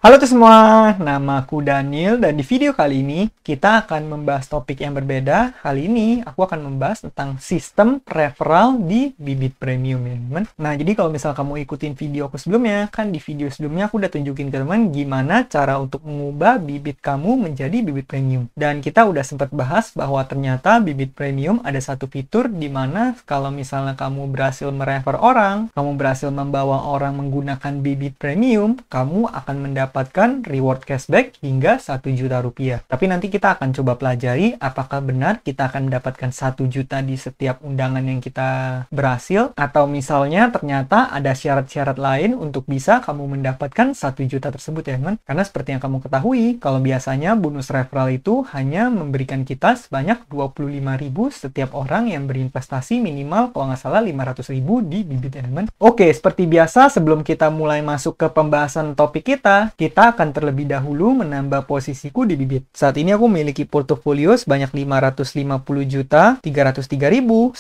Halo tuh semua, nama aku Daniel dan di video kali ini kita akan membahas topik yang berbeda. Kali ini aku akan membahas tentang sistem referral di bibit premium ya teman. Nah jadi kalau misal kamu ikutin video aku sebelumnya, kan di video sebelumnya aku udah tunjukin ke teman gimana cara untuk mengubah bibit kamu menjadi bibit premium. Dan kita udah sempat bahas bahwa ternyata bibit premium ada satu fitur di mana kalau misalnya kamu berhasil merefer orang, kamu berhasil membawa orang menggunakan bibit premium, kamu akan mendapatkan reward cashback hingga 1 juta rupiah. Tapi nanti kita akan coba pelajari apakah benar kita akan mendapatkan 1 juta di setiap undangan yang kita berhasil, atau misalnya ternyata ada syarat-syarat lain untuk bisa kamu mendapatkan 1 juta tersebut ya teman. Karena seperti yang kamu ketahui, kalau biasanya bonus referral itu hanya memberikan kita sebanyak 25.000 setiap orang yang berinvestasi minimal kalau nggak salah 500.000 di bibit ya teman. Oke, seperti biasa sebelum kita mulai masuk ke pembahasan topik kita akan terlebih dahulu menambah posisiku di bibit. Saat ini aku memiliki portofolio sebanyak 550.303.980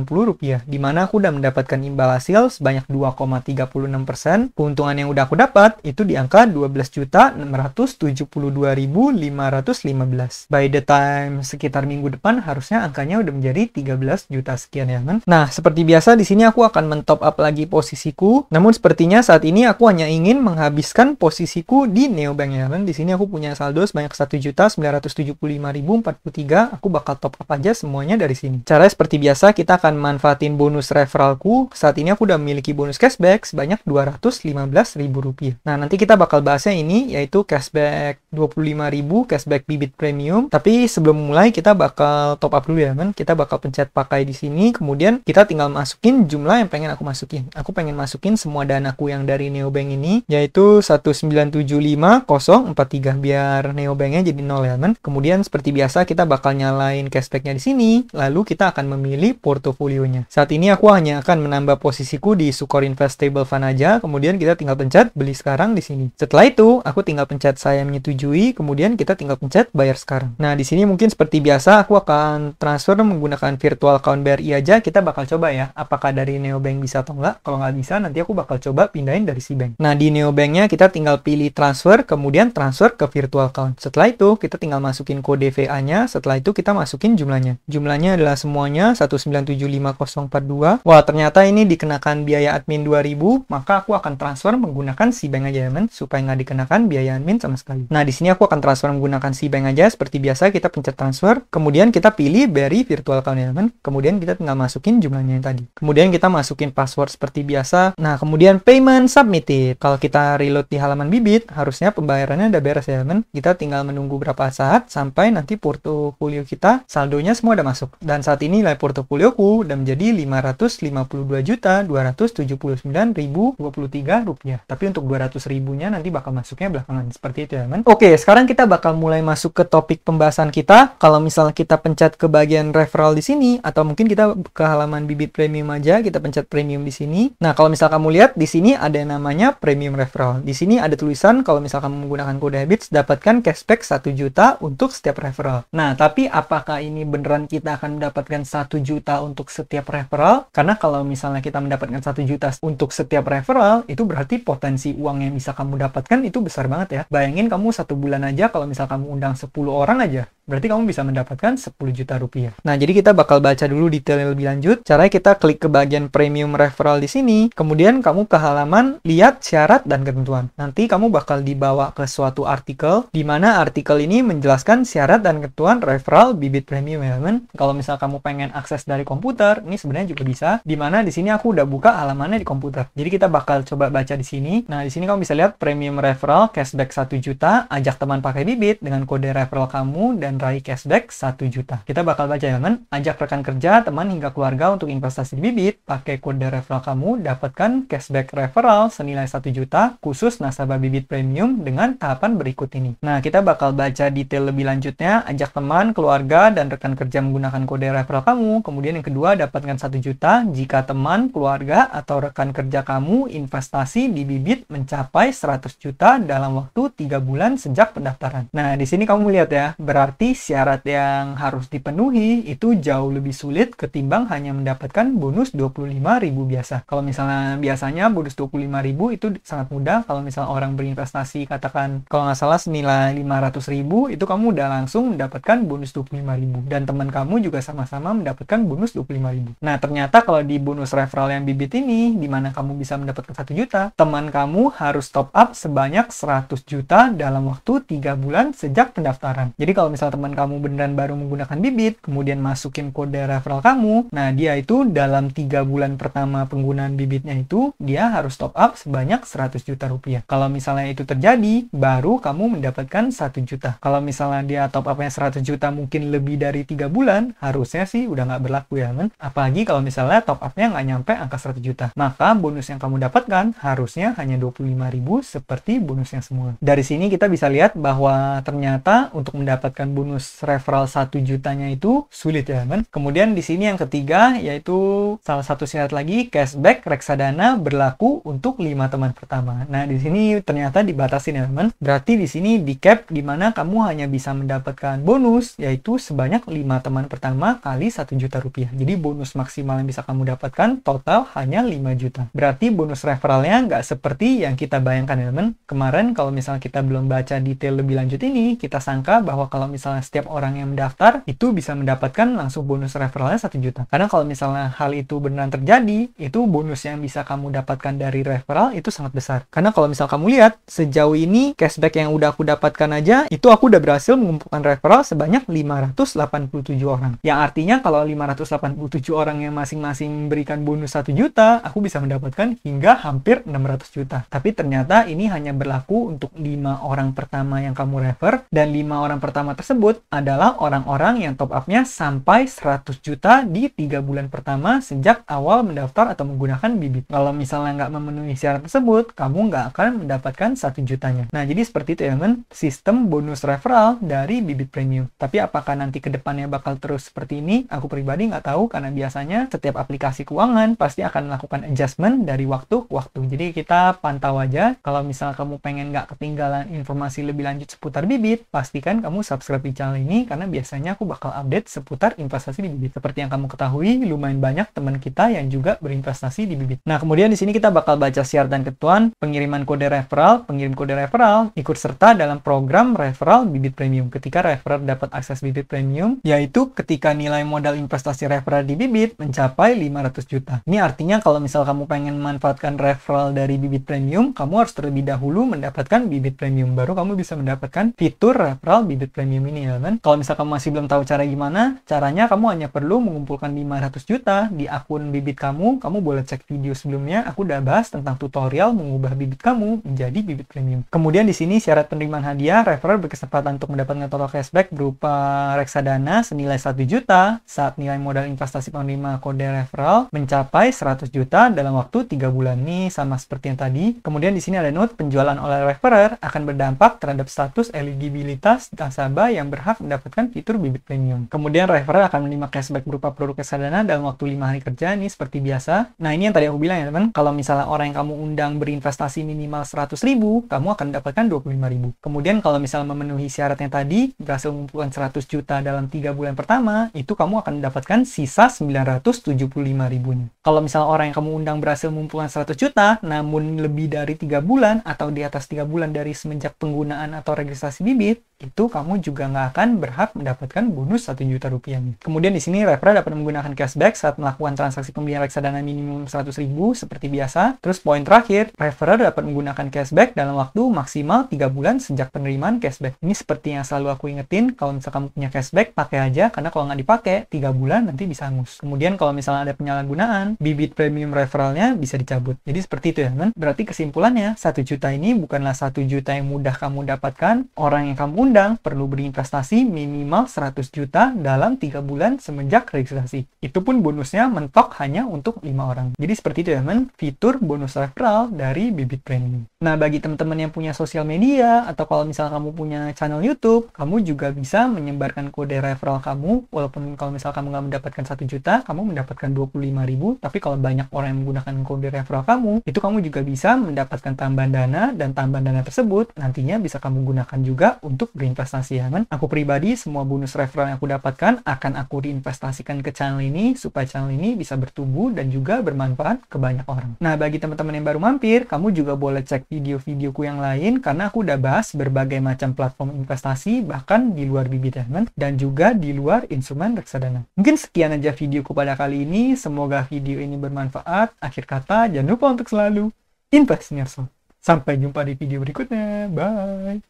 rupiah, di mana aku udah mendapatkan imbal hasil sebanyak 2,36%. Keuntungan yang udah aku dapat itu di angka 12.672.515. By the time sekitar minggu depan harusnya angkanya udah menjadi 13 juta sekian ya kan. Nah, seperti biasa di sini aku akan mentop up lagi posisiku. Namun sepertinya saat ini aku hanya ingin menghabiskan posisiku di neobank ya kan. Di sini aku punya saldo sebanyak 1.975.043. Aku bakal top up aja semuanya dari sini. Caranya seperti biasa, kita akan manfaatin bonus referralku. Saat ini aku udah memiliki bonus cashback sebanyak 215.000 rupiah. Nah, nanti kita bakal bahasnya ini yaitu cashback 25.000 cashback bibit premium. Tapi sebelum mulai kita bakal top up dulu ya kan. Kita bakal pencet pakai di sini, kemudian kita tinggal masukin jumlah yang pengen aku masukin. Aku pengen masukin semua danaku yang dari neobank ini yaitu 1975043 biar neobanknya jadi 0 ya teman. Kemudian seperti biasa kita bakal nyalain cashbacknya di sini, lalu kita akan memilih portofolionya. Saat ini aku hanya akan menambah posisiku di Sukor Investable Fund aja, kemudian kita tinggal pencet beli sekarang di sini. Setelah itu aku tinggal pencet saya menyetujui, kemudian kita tinggal pencet bayar sekarang. Nah di sini mungkin seperti biasa aku akan transfer menggunakan virtual account BRI aja. Kita bakal coba ya apakah dari neobank bisa atau enggak. Kalau nggak bisa nanti aku bakal coba pindahin dari si bank. Nah di neobanknya kita tinggal pilih transfer, kemudian transfer ke virtual account. Setelah itu kita tinggal masukin kode VA-nya, setelah itu kita masukin jumlahnya. Jumlahnya adalah semuanya 1975042. Wah, ternyata ini dikenakan biaya admin 2000, maka aku akan transfer menggunakan si bank aja ya men, supaya nggak dikenakan biaya admin sama sekali. Nah, di sini aku akan transfer menggunakan si bank aja. Seperti biasa kita pencet transfer, kemudian kita pilih BRI virtual account ya men, kemudian kita tinggal masukin jumlahnya yang tadi. Kemudian kita masukin password seperti biasa. Nah, kemudian payment submitted. Kalau kita reload di halaman bibit, harusnya pembayarannya udah beres ya teman. Kita tinggal menunggu berapa saat sampai nanti portofolio kita saldonya semua udah masuk. Dan saat ini nilai portofolioku udah menjadi 552.279.023 rupiah. Tapi untuk 200.000-nya nanti bakal masuknya belakangan. Seperti itu ya teman. Oke, sekarang kita bakal mulai masuk ke topik pembahasan kita. Kalau misalnya kita pencet ke bagian referral di sini, atau mungkin kita ke halaman bibit premium aja, kita pencet premium di sini. Nah, kalau misal kamu lihat di sini ada yang namanya premium referral. Di sini ada tulisan kalau misalkan menggunakan kode habits dapatkan cashback 1 juta untuk setiap referral. Nah, tapi apakah ini beneran kita akan mendapatkan 1 juta untuk setiap referral? Karena kalau misalnya kita mendapatkan 1 juta untuk setiap referral, itu berarti potensi uang yang bisa kamu dapatkan itu besar banget ya. Bayangin kamu 1 bulan aja kalau misal kamu undang 10 orang aja, berarti kamu bisa mendapatkan 10 juta rupiah. Nah, jadi kita bakal baca dulu detail lebih lanjut. Caranya kita klik ke bagian premium referral di sini, kemudian kamu ke halaman lihat syarat dan ketentuan. Nanti kamu bakal dibawa ke suatu artikel, di mana artikel ini menjelaskan syarat dan ketentuan referral bibit premium ya teman. Kalau misal kamu pengen akses dari komputer, ini sebenarnya juga bisa. Di mana di sini aku udah buka halamannya di komputer. Jadi kita bakal coba baca di sini. Nah, di sini kamu bisa lihat premium referral cashback 1 juta, ajak teman pakai bibit dengan kode referral kamu dan raih cashback 1 juta. Kita bakal baca ya teman. Ajak rekan kerja, teman hingga keluarga untuk investasi di bibit, pakai kode referral kamu, dapatkan cashback referral senilai 1 juta khusus nasabah bibit premium dengan tahapan berikut ini. Nah, kita bakal baca detail lebih lanjutnya. Ajak teman, keluarga, dan rekan kerja menggunakan kode referral kamu. Kemudian yang kedua, dapatkan 1 juta jika teman, keluarga, atau rekan kerja kamu investasi di bibit mencapai 100 juta dalam waktu 3 bulan sejak pendaftaran. Nah, di sini kamu lihat ya, berarti berarti syarat yang harus dipenuhi itu jauh lebih sulit ketimbang hanya mendapatkan bonus 25.000 biasa. Kalau misalnya biasanya bonus 25.000 itu sangat mudah. Kalau misalnya orang berinvestasi, katakan kalau nggak salah senilai 500.000, itu kamu udah langsung mendapatkan bonus 25.000. Dan teman kamu juga sama-sama mendapatkan bonus 25.000. Nah, ternyata kalau di bonus referral yang Bibit ini, di mana kamu bisa mendapatkan 1 juta, teman kamu harus top up sebanyak 100 juta dalam waktu 3 bulan sejak pendaftaran. Jadi kalau misalnya teman kamu beneran baru menggunakan Bibit, kemudian masukin kode referral kamu, nah dia itu dalam 3 bulan pertama penggunaan Bibitnya itu, dia harus top up sebanyak 100 juta rupiah. Kalau misalnya itu terjadi, baru kamu mendapatkan 1 juta. Kalau misalnya dia top upnya 100 juta mungkin lebih dari 3 bulan, harusnya sih udah nggak berlaku ya, men. Apalagi kalau misalnya top upnya nggak nyampe angka 100 juta. Maka bonus yang kamu dapatkan harusnya hanya 25.000 seperti bonus yang semula. Dari sini kita bisa lihat bahwa ternyata untuk mendapatkan bonus referral 1 jutanya itu sulit ya, men. Kemudian di sini yang ketiga yaitu salah satu syarat lagi, cashback reksadana berlaku untuk 5 teman pertama. Nah, di sini ternyata dibatasin ya, teman. Berarti di sini di cap di mana kamu hanya bisa mendapatkan bonus yaitu sebanyak 5 teman pertama kali 1 juta rupiah. Jadi bonus maksimal yang bisa kamu dapatkan total hanya 5 juta. Berarti bonus referralnya nggak seperti yang kita bayangkan ya, teman. Kemarin kalau misalnya kita belum baca detail lebih lanjut ini, kita sangka bahwa kalau misalnya setiap orang yang mendaftar itu bisa mendapatkan langsung bonus referralnya 1 juta. Karena kalau misalnya hal itu beneran terjadi, itu bonus yang bisa kamu dapatkan dari referral itu sangat besar. Karena kalau misal kamu lihat, sejauh ini cashback yang udah aku dapatkan aja, itu aku udah berhasil mengumpulkan referral sebanyak 587 orang. Yang artinya kalau 587 orang yang masing-masing memberikan bonus 1 juta, aku bisa mendapatkan hingga hampir 600 juta. Tapi ternyata ini hanya berlaku untuk 5 orang pertama yang kamu refer, dan 5 orang pertama tersebut adalah orang-orang yang top up-nya sampai 100 juta di 3 bulan pertama sejak awal mendaftar atau menggunakan Bibit. Kalau misalnya nggak memenuhi syarat tersebut, kamu nggak akan mendapatkan 1 jutanya. Nah, jadi seperti itu ya, men, sistem bonus referral dari Bibit Premium. Tapi apakah nanti ke depannya bakal terus seperti ini? Aku pribadi nggak tahu, karena biasanya setiap aplikasi keuangan pasti akan melakukan adjustment dari waktu ke waktu. Jadi kita pantau aja. Kalau misalnya kamu pengen nggak ketinggalan informasi lebih lanjut seputar Bibit, pastikan kamu subscribe di channel ini, karena biasanya aku bakal update seputar investasi di Bibit. Seperti yang kamu ketahui, lumayan banyak teman kita yang juga berinvestasi di Bibit. Nah, kemudian di sini kita bakal baca syarat dan ketentuan pengiriman kode referral. Pengirim kode referral ikut serta dalam program referral Bibit Premium. Ketika referral dapat akses Bibit Premium, yaitu ketika nilai modal investasi referral di Bibit mencapai 500 juta. Ini artinya kalau misal kamu pengen memanfaatkan referral dari Bibit Premium, kamu harus terlebih dahulu mendapatkan Bibit Premium. Baru kamu bisa mendapatkan fitur referral Bibit Premium ini ya, kan? Kalau misal kamu masih belum tahu cara gimana, caranya kamu hanya perlu mengumpulkan 500 juta di akun Bibit kamu boleh cek video sebelumnya, aku udah bahas tentang tutorial mengubah Bibit kamu menjadi Bibit Premium. Kemudian di sini syarat penerimaan hadiah, referral berkesempatan untuk mendapatkan total cashback berupa reksadana senilai 1 juta saat nilai modal investasi penerima kode referral mencapai 100 juta dalam waktu 3 bulan. Ini sama seperti yang tadi. Kemudian di sini ada note, penjualan oleh referrer akan berdampak terhadap status eligibilitas nasabah yang berhak mendapatkan fitur Bibit Premium. Kemudian referrer akan menerima cashback berupa produk reksadana dalam waktu 5 hari kerja, ini seperti biasa. Nah, ini yang tadi aku bilang ya, teman. Kalau misalnya orang yang kamu undang berinvestasi minimal 100.000, kamu akan dapatkan 25.000. Kemudian kalau misalnya memenuhi syaratnya tadi, berhasil mengumpulkan 100 juta dalam 3 bulan pertama, itu kamu akan mendapatkan sisa 975.000-nya. Kalau misalnya orang yang kamu undang berhasil mengumpulkan 100 juta, namun lebih dari 3 bulan atau di atas 3 bulan dari semenjak penggunaan atau registrasi Bibit, itu kamu juga nggak akan berhak mendapatkan bonus 1 juta rupiahnya. Kemudian di sini referrer dapat menggunakan cashback saat melakukan transaksi pembelian reksadana minimum 100.000 seperti biasa. Terus poin terakhir, referrer dapat menggunakan cashback dalam waktu maksimal 3 bulan sejak penerimaan cashback. Ini seperti yang selalu aku ingetin, kalau misalnya kamu punya cashback, pakai aja, karena kalau nggak dipakai, 3 bulan nanti bisa hangus. Kemudian kalau misalnya ada penyalahgunaan, Bibit Premium referralnya bisa dicabut. Jadi seperti itu ya, kan? Berarti kesimpulannya, 1 juta ini bukanlah 1 juta yang mudah kamu dapatkan. Orang yang kamu undang perlu berinvestasi minimal 100 juta dalam 3 bulan semenjak registrasi. Itu pun bonusnya mentok hanya untuk 5 orang. Jadi seperti itu ya, men, fitur bonus referral dari Bibit Premium. Nah, bagi teman-teman yang punya sosial media, atau kalau misalnya kamu punya channel YouTube, kamu juga bisa menyebarkan kode referral kamu, walaupun kalau misalnya kamu nggak mendapatkan 1 juta, kamu mendapatkan 25.000, tapi kalau banyak orang yang menggunakan kode referral kamu, itu kamu juga bisa mendapatkan tambahan dana, dan tambahan dana tersebut nantinya bisa kamu gunakan juga untuk berinvestasi ya kan. Aku pribadi semua bonus referral yang aku dapatkan akan aku diinvestasikan ke channel ini supaya channel ini bisa bertumbuh dan juga bermanfaat ke banyak orang. Nah, bagi teman-teman yang baru mampir, kamu juga boleh cek video-videoku yang lain karena aku udah bahas berbagai macam platform investasi bahkan di luar BB Diamond dan juga di luar instrumen reksadana. Mungkin sekian aja videoku pada kali ini. Semoga video ini bermanfaat. Akhir kata, jangan lupa untuk selalu invest in yourself. Sampai jumpa di video berikutnya. Bye.